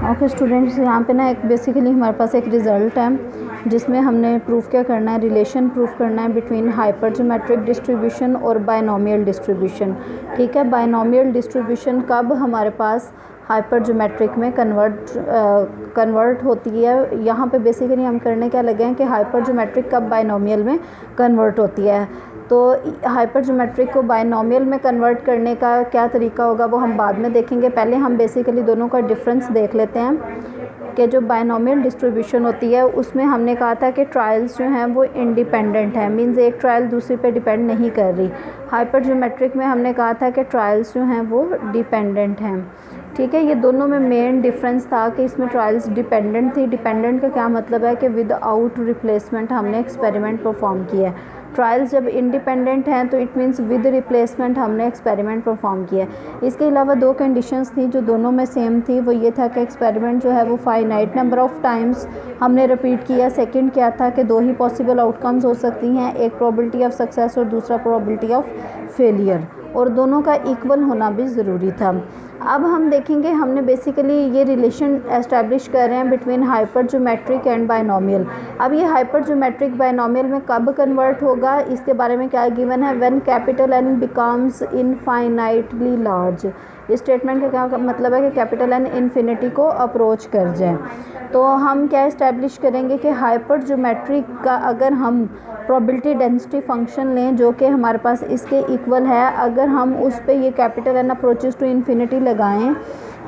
Okay students, यहाँ पे ना एक बेसिकली हमारे पास एक रिज़ल्ट है जिसमें हमने प्रूफ क्या करना है, रिलेशन प्रूफ करना है बिटवीन हाइपरजोमेट्रिक डिस्ट्रीब्यूशन और बायनोमियल डिस्ट्रीब्यूशन। ठीक है, बायनोमियल डिस्ट्रीब्यूशन कब हमारे पास हाइपरजोमेट्रिक में कन्वर्ट होती है। यहाँ पे बेसिकली हम करने क्या लगे हैं कि हाइपरजोमेट्रिक कब बायनोमियल में कन्वर्ट होती है। तो हाइपरजोमेट्रिक को बायनोमियल में कन्वर्ट करने का क्या तरीका होगा वो हम बाद में देखेंगे। पहले हम बेसिकली दोनों का डिफरेंस देख लेते हैं कि जो बायनोमियल डिस्ट्रीब्यूशन होती है उसमें हमने कहा था कि ट्रायल्स जो हैं वो इंडिपेंडेंट हैं, मींस एक ट्रायल दूसरी पे डिपेंड नहीं कर रही। हाइपरजोमेट्रिक में हमने कहा था कि ट्रायल्स जो हैं वो डिपेंडेंट हैं। ठीक है, ये दोनों में मेन डिफरेंस था कि इसमें ट्रायल्स डिपेंडेंट थी। डिपेंडेंट का क्या मतलब है कि विदाउट रिप्लेसमेंट हमने एक्सपेरिमेंट परफॉर्म किया है। ट्रायल्स जब इंडिपेंडेंट हैं तो इट मीन्स विद रिप्लेसमेंट हमने एक्सपेरिमेंट परफॉर्म किया है। इसके अलावा दो कंडीशंस थी जो दोनों में सेम थी, वो ये था कि एक्सपेरिमेंट जो है वो फाइनाइट नंबर ऑफ टाइम्स हमने रिपीट किया। सेकंड क्या था कि दो ही पॉसिबल आउटकम्स हो सकती हैं, एक प्रोबेबिलिटी ऑफ सक्सेस और दूसरा प्रोबेबिलिटी ऑफ फेलियर, और दोनों का इक्वल होना भी ज़रूरी था। अब हम देखेंगे, हमने बेसिकली ये रिलेशन एस्टैब्लिश कर रहे हैं बिटवीन हाइपरजोमेट्रिक एंड बायनोमियल। अब ये हाइपरजोमेट्रिक बायनोमियल में कब कन्वर्ट होगा, इसके बारे में क्या गिवन है, when capital N becomes infinitely large. इस स्टेटमेंट का क्या मतलब है कि कैपिटल एन इन्फिनिटी को अप्रोच कर जाए। तो हम क्या इस्टेब्लिश करेंगे कि हाइपरजोमेट्रिक का अगर हम प्रोबेबिलिटी डेंसिटी फंक्शन लें जो कि हमारे पास इसके इक्वल है, अगर हम उस पे ये capital N approaches to infinity लगाएं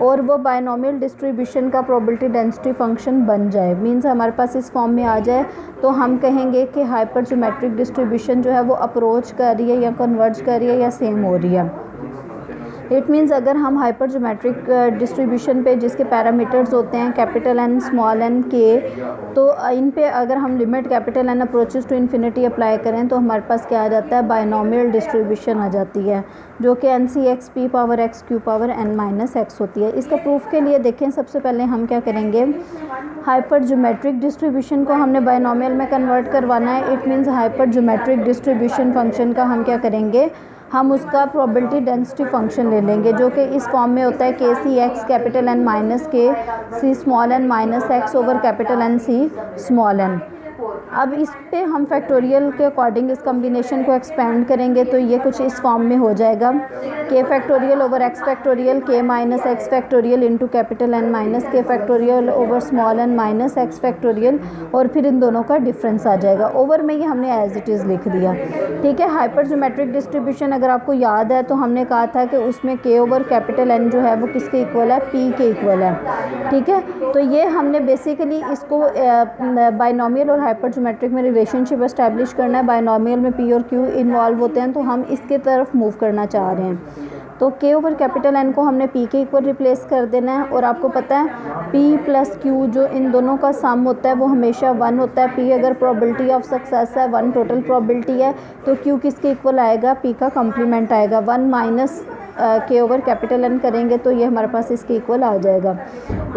और वो बायनोमियल डिस्ट्रीब्यूशन का प्रोबेबिलिटी डेंसिटी फंक्शन बन जाए, मींस हमारे पास इस फॉर्म में आ जाए, तो हम कहेंगे कि हाइपरजोमेट्रिक डिस्ट्रीब्यूशन जो है वो अप्रोच कर रही है या कन्वर्ज कर रही है या सेम हो रही है। इट मीन्स अगर हम हाइपरजोमेट्रिक डिस्ट्रीब्यूशन पे जिसके पैरामीटर्स होते हैं कैपिटल एन स्मॉल एन के, तो इन पे अगर हम limit capital N approaches to infinity apply करें तो हमारे पास क्या आ जाता है, बायनोमियल डिस्ट्रीब्यूशन आ जाती है जो कि N C X P power X Q power N minus X होती है। इसका प्रूफ के लिए देखें, सबसे पहले हम क्या करेंगे, हाइपरजोमेट्रिक डिस्ट्रीब्यूशन को हमने बायनोमियल में कन्वर्ट करवाना है। It means hypergeometric distribution function का हम क्या करेंगे, हम उसका प्रोबेबिलिटी डेंसिटी फंक्शन ले लेंगे जो कि इस फॉर्म में होता है K C x capital N minus K C small n minus x over capital N C small n. अब इस पे हम फैक्टोरियल के अकॉर्डिंग इस कॉम्बिनेशन को एक्सपेंड करेंगे तो ये कुछ इस फॉर्म में हो जाएगा, K factorial over x factorial K minus x factorial into capital N minus K factorial over small n minus x factorial, और फिर इन दोनों का डिफरेंस आ जाएगा। ओवर में ये हमने एज इट इज़ लिख दिया। ठीक है, हाइपरजोमेट्रिक डिस्ट्रीब्यूशन अगर आपको याद है तो हमने कहा था कि उसमें के ओवर कैपिटल एन जो है वो किसके इक्वल है, पी के इक्वल है। ठीक है, तो ये हमने बेसिकली इसको बायनोमियल और हाइपरजोमेट्रिक में रिलेशनशिप एस्टैब्लिश करना है। बायनोमियल में पी और क्यू इन्वॉल्व होते हैं तो हम इसके तरफ मूव करना चाह रहे हैं। तो के ओवर कैपिटल एन को हमने पी के इक्वल रिप्लेस कर देना है, और आपको पता है पी प्लस क्यू जो इन दोनों का सम होता है वो हमेशा 1 होता है। पी अगर प्रोबेबिलिटी ऑफ सक्सेस है, 1 टोटल प्रोबेबिलिटी है, तो क्यू किसके इक्वल आएगा, पी का कम्प्लीमेंट आएगा। 1 माइनस के ओवर कैपिटल एन करेंगे तो ये हमारे पास इसके इक्वल आ जाएगा।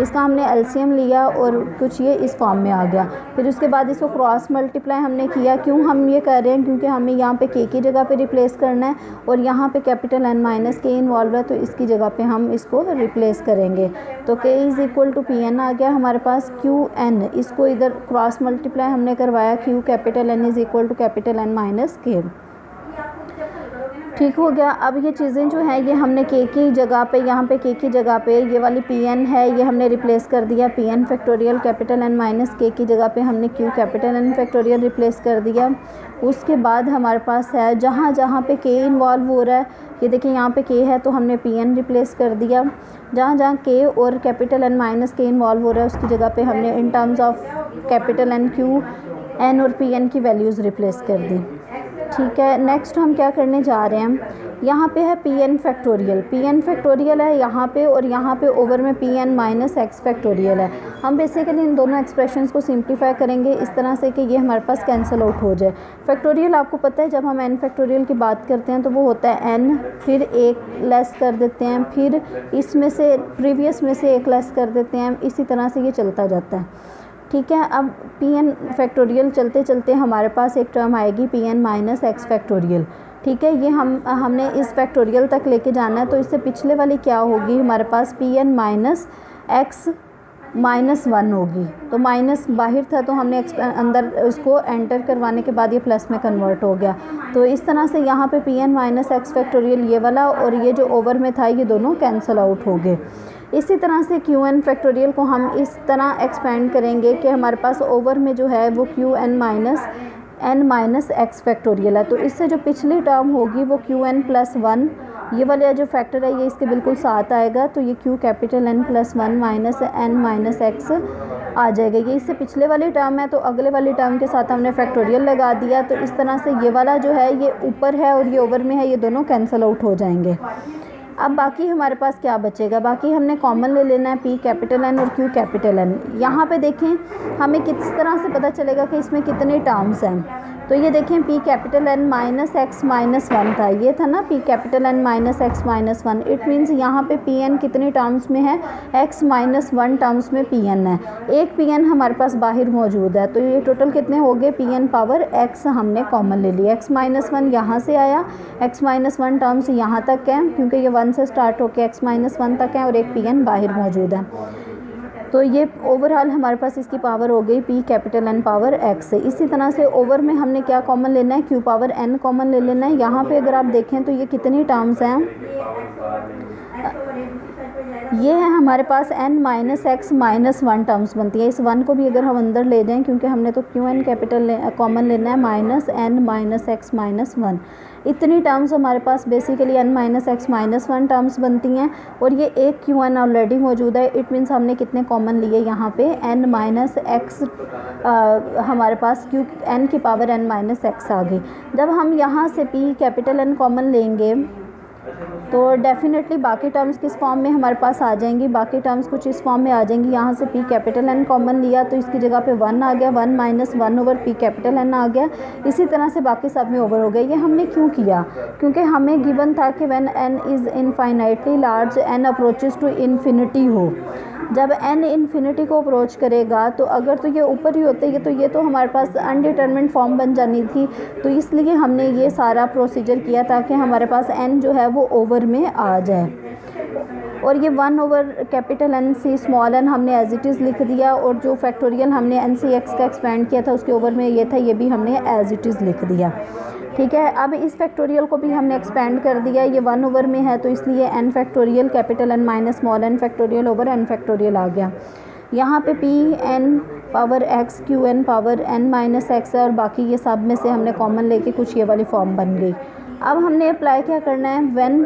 इसका हमने एलसीएम लिया और कुछ ये इस फॉर्म में आ गया। फिर उसके बाद इसको क्रॉस मल्टीप्लाई हमने किया। क्यों हम ये कर रहे हैं, क्योंकि हमें यहाँ पे के की जगह पे रिप्लेस करना है और यहाँ पे capital N minus K involve है, तो इसकी जगह पे हम इसको रिप्लेस करेंगे। तो K is equal to P N आ गया हमारे पास, क्यू एन इसको इधर क्रॉस मल्टीप्लाई हमने करवाया, Q capital N is equal to capital N minus K. ठीक हो गया। अब ये चीज़ें जो हैं ये हमने के की जगह पे, यहाँ पे के की जगह पे ये वाली पी एन है ये हमने रिप्लेस कर दिया, P N factorial capital N minus K की जगह पे हमने Q capital N factorial replace कर दिया। उसके बाद हमारे पास है जहाँ जहाँ पे के इन्वॉल्व हो रहा है, ये देखिए यहाँ पे के है तो हमने पी एन रिप्लेस कर दिया। जहाँ जहाँ के और capital N minus K involve हो रहा है उसकी जगह पे हमने in terms of capital N Q N और पी एन की वैल्यूज़ रिप्लेस कर दी। ठीक है, नेक्स्ट हम क्या करने जा रहे हैं, यहाँ पे है पी एन फैक्टोरियल है यहाँ पे, और यहाँ पे ओवर में P N minus x factorial है। हम बेसिकली इन दोनों एक्सप्रेशंस को सिंप्लीफाई करेंगे इस तरह से कि ये हमारे पास कैंसिल आउट हो जाए। फैक्टोरियल आपको पता है जब हम एन फैक्टोरियल की बात करते हैं तो वो होता है एन, फिर एक लेस कर देते हैं, फिर इसमें से प्रीवियस में से एक लेस कर देते हैं, इसी तरह से ये चलता जाता है। ठीक है, अब पी एन फैक्टोरियल चलते चलते हमारे पास एक टर्म आएगी P N minus x factorial. ठीक है, ये हमने इस फैक्टोरियल तक लेके जाना है, तो इससे पिछले वाली क्या होगी हमारे पास पी एन माइनस एक्स -1 होगी। तो माइनस बाहर था तो हमने अंदर इसको एंटर करवाने के बाद ये प्लस में कन्वर्ट हो गया। तो इस तरह से यहाँ पे Pn माइनस एक्स फैक्टोरियल ये वाला और ये जो ओवर में था ये दोनों कैंसिल आउट हो गए। इसी तरह से Qn फैक्टोरियल को हम इस तरह एक्सपेंड करेंगे कि हमारे पास ओवर में जो है वो Qn माइनस एक्स फैक्टोरियल है। तो इससे जो पिछली टर्म होगी वो Qn प्लस 1 ये वाला जो फैक्टर है ये इसके बिल्कुल साथ आएगा। तो ये Q capital N plus 1 minus N minus x आ जाएगा। ये इससे पिछले वाली टर्म है तो अगले वाली टर्म के साथ हमने फैक्टोरियल लगा दिया। तो इस तरह से ये वाला जो है ये ऊपर है और ये ओवर में है, ये दोनों कैंसिल आउट हो जाएंगे। अब बाकी हमारे पास क्या बचेगा, बाकी हमने कॉमन ले लेना है P कैपिटल N और Q कैपिटल N। यहाँ पे देखें हमें किस तरह से पता चलेगा कि इसमें कितने टर्म्स हैं। तो ये देखें P capital N minus x minus 1 था, ये था ना P capital N minus x minus 1। It means यहाँ पे Pn कितने टर्म्स में है, x माइनस 1 टर्म्स में Pn है। एक Pn हमारे पास बाहर मौजूद है। तो ये टोटल कितने हो गए, Pn पावर x हमने कॉमन ले लिया। x माइनस 1 यहाँ से आया, x माइनस 1 टर्म्स यहाँ तक है क्योंकि ये 1 से स्टार्ट होकर x माइनस 1 तक है और एक Pn बाहर मौजूद है। तो ये ओवरऑल हमारे पास इसकी पावर हो गई P capital N power x से। इसी तरह से ओवर में हमने क्या कॉमन लेना है, Q पावर N कॉमन ले लेना है। यहाँ पे अगर आप देखें तो ये कितनी टर्म्स हैं, ये है हमारे पास n minus x minus 1 terms बनती है। इस 1 को भी अगर हम अंदर ले जाएं क्योंकि हमने तो Qn कैपिटल कॉमन लेना है minus n minus x minus 1। इतनी टर्म्स हमारे पास basically n minus x minus 1 terms बनती हैं और ये एक Qn ऑलरेडी मौजूद है। इट मीन्स हमने कितने कॉमन लिए यहाँ पे n माइनस एक्स, हमारे पास Q n की पावर n माइनस एक्स आ गई। जब हम यहाँ से P कैपिटल N कॉमन लेंगे तो डेफिनेटली बाकी टर्म्स किस फॉर्म में हमारे पास आ जाएंगी, बाकी टर्म्स कुछ इस फॉर्म में आ जाएंगी। यहाँ से P कैपिटल N कॉमन लिया तो इसकी जगह पे 1 आ गया, 1 minus 1 over P capital N आ गया। इसी तरह से बाकी सब में ओवर हो गया। ये हमने क्यों किया, क्योंकि हमें गिवन था कि when n is infinitely large n approaches to infinity हो। जब n इन्फिनिटी को अप्रोच करेगा तो अगर तो ये ऊपर ही होते तो ये तो हमारे पास अनडिटरमिन्ड फॉर्म बन जानी थी। तो इसलिए हमने ये सारा प्रोसीजर किया ताकि हमारे पास n जो है वो ओवर में आ जाए। और ये 1 over capital N C small n हमने एज इट इज़ लिख दिया और जो फैक्टोरियल हमने n C x का एक्सपेंड किया था उसके ओवर में ये था, ये भी हमने एज इट इज़ लिख दिया। ठीक है, अब इस फैक्टोरियल को भी हमने एक्सपेंड कर दिया। ये 1 ओवर में है तो इसलिए n factorial capital N minus small n factorial over n factorial आ गया। यहाँ पे Pn power x Qn power n minus x है और बाकी ये सब में से हमने कॉमन लेके कुछ ये वाली फॉर्म बन गई। अब हमने अप्लाई क्या करना है, when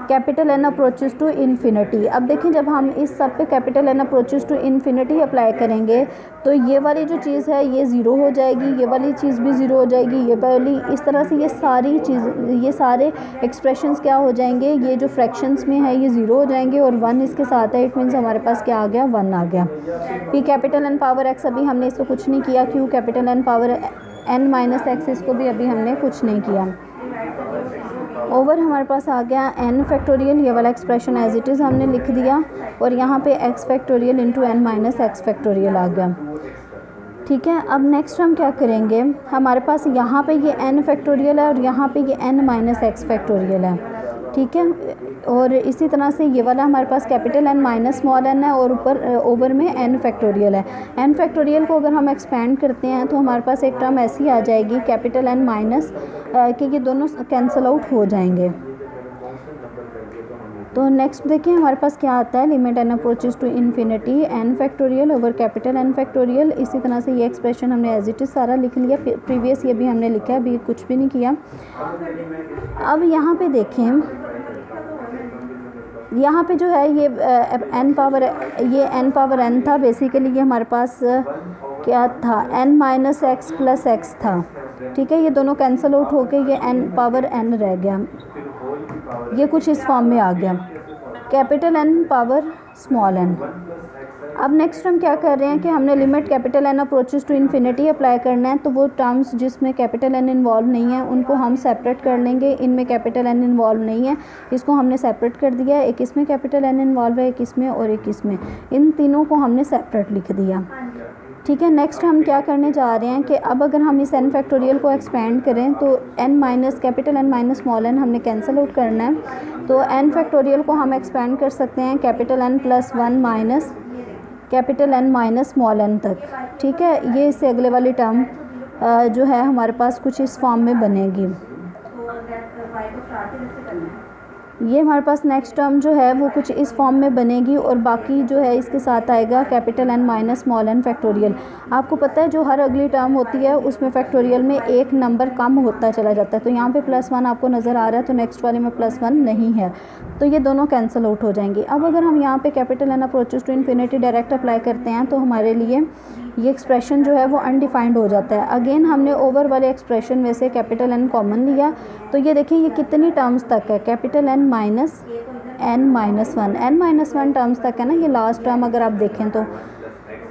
capital N approaches to infinity. अब देखें जब हम इस सब पे capital N approaches to infinity apply करेंगे तो ये वाली जो चीज़ है ये ज़ीरो हो जाएगी, ये वाली चीज़ भी ज़ीरो हो जाएगी, ये वाली, इस तरह से ये सारी चीज़, ये सारे एक्सप्रेशंस क्या हो जाएंगे, ये जो फ्रैक्शंस में है ये ज़ीरो हो जाएंगे और 1 इसके साथ है। इट मीन्स हमारे पास क्या आ गया, 1 आ गया। P capital N power x अभी हमने इसको कुछ नहीं किया। Q capital N power n minus x, इसको भी अभी हमने कुछ नहीं किया। ओवर हमारे पास आ गया n फैक्टोरियल, ये वाला एक्सप्रेशन एज इट इज़ हमने लिख दिया और यहाँ पे x factorial into n minus x factorial आ गया। ठीक है, अब नेक्स्ट हम क्या करेंगे, हमारे पास यहाँ पे ये n फैक्टोरियल है और यहाँ पे ये n माइनस एक्स फैक्टोरियल है। ठीक है, और इसी तरह से ये वाला हमारे पास capital N minus small n है और ऊपर ओवर में n फैक्टोरियल है। n फैक्टोरियल को अगर हम एक्सपेंड करते हैं तो हमारे पास एक टर्म ऐसी आ जाएगी कैपिटल N माइनस कि ये दोनों कैंसिल आउट हो जाएंगे। तो नेक्स्ट देखिए हमारे पास क्या आता है, limit n approaches to infinity n factorial over capital N factorial. इसी तरह से ये एक्सप्रेशन हमने एज इट इज़ सारा लिख लिया, प्रीवियस ये भी हमने लिखा है, अभी कुछ भी नहीं किया। अब यहाँ पे देखें, यहाँ पे जो है ये n पावर n था, बेसिकली ये हमारे पास क्या था, n minus x plus x था। ठीक है, ये दोनों कैंसिल आउट होके ये n पावर n रह गया, ये कुछ इस फॉर्म में आ गया, capital N power small n। अब नेक्स्ट हम क्या कर रहे हैं कि हमने limit capital N approaches to infinity apply करना है। तो वो टर्म्स जिसमें कैपिटल N इन्वॉल्व नहीं है उनको हम सेपरेट कर लेंगे, इनमें कैपिटल N इन्वॉल्व नहीं है, इसको हमने सेपरेट कर दिया। एक इसमें कैपिटल N इन्वॉल्व है, एक इसमें और एक इसमें, इन तीनों को हमने सेपरेट लिख दिया। ठीक है, नेक्स्ट हम क्या करने जा रहे हैं कि अब अगर हम इस n फैक्टोरियल को एक्सपेंड करें तो n minus capital N minus small n हमने कैंसिल आउट करना है। तो n फैक्टोरियल को हम एक्सपेंड कर सकते हैं capital N plus 1 minus capital N minus small n तक, ठीक है। ये इससे अगले वाली टर्म जो है हमारे पास कुछ इस फॉर्म में बनेगी। ये हमारे पास नेक्स्ट टर्म जो है वो कुछ इस फॉर्म में बनेगी और बाकी जो है इसके साथ आएगा capital N minus small n factorial. आपको पता है जो हर अगली टर्म होती है उसमें फैक्टोरियल में एक नंबर कम होता चला जाता है। तो यहाँ पे +1 आपको नज़र आ रहा है, तो नेक्स्ट वाले में +1 नहीं है, तो ये दोनों कैंसिल आउट हो जाएंगे। अब अगर हम यहाँ पे capital N approaches to infinity direct apply करते हैं तो हमारे लिए ये एक्सप्रेशन जो है वो अनडिफाइंड हो जाता है। अगेन हमने ओवर वाले एक्सप्रेशन में से कैपिटल N कॉमन लिया, तो ये देखिए ये कितनी टर्म्स तक है, capital N minus n minus one, n minus one terms तक है ना। ये लास्ट टर्म अगर आप देखें तो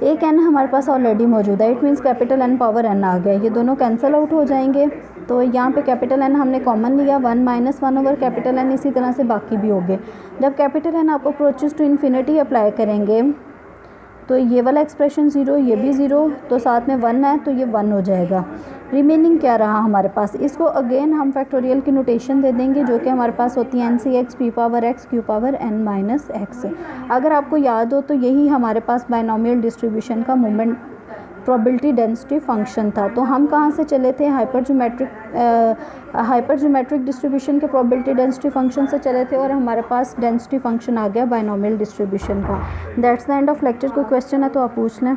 एक n हमारे पास ऑलरेडी मौजूद है, it means capital N power n आ गया, ये दोनों कैंसिल आउट हो जाएंगे। तो यहाँ पे कैपिटल N हमने कॉमन लिया, 1 माइनस 1 ओवर कैपिटल N, इसी तरह से बाकी भी हो गए। जब कैपिटल N आप अप्रोचेस टू इन्फिनिटी अप्लाई करेंगे तो ये वाला एक्सप्रेशन 0, ये भी 0, तो साथ में 1 है तो ये 1 हो जाएगा। रिमेनिंग क्या रहा हमारे पास, इसको अगेन हम फैक्टोरियल की नोटेशन दे देंगे जो कि हमारे पास होती है NCX p power x q power n minus x। अगर आपको याद हो तो यही हमारे पास बाइनोमियल डिस्ट्रीब्यूशन का मोमेंट प्रोबेबिलिटी डेंसिटी फंक्शन था। तो हम कहाँ से चले थे, हाइपर ज्योमेट्रिक डिस्ट्रीब्यूशन के प्रोबेबिलिटी डेंसिटी फंक्शन से चले थे और हमारे पास डेंसिटी फंक्शन आ गया बाइनोमियल डिस्ट्रीब्यूशन का। That's the end of lecture. कोई क्वेश्चन है तो आप पूछ लें।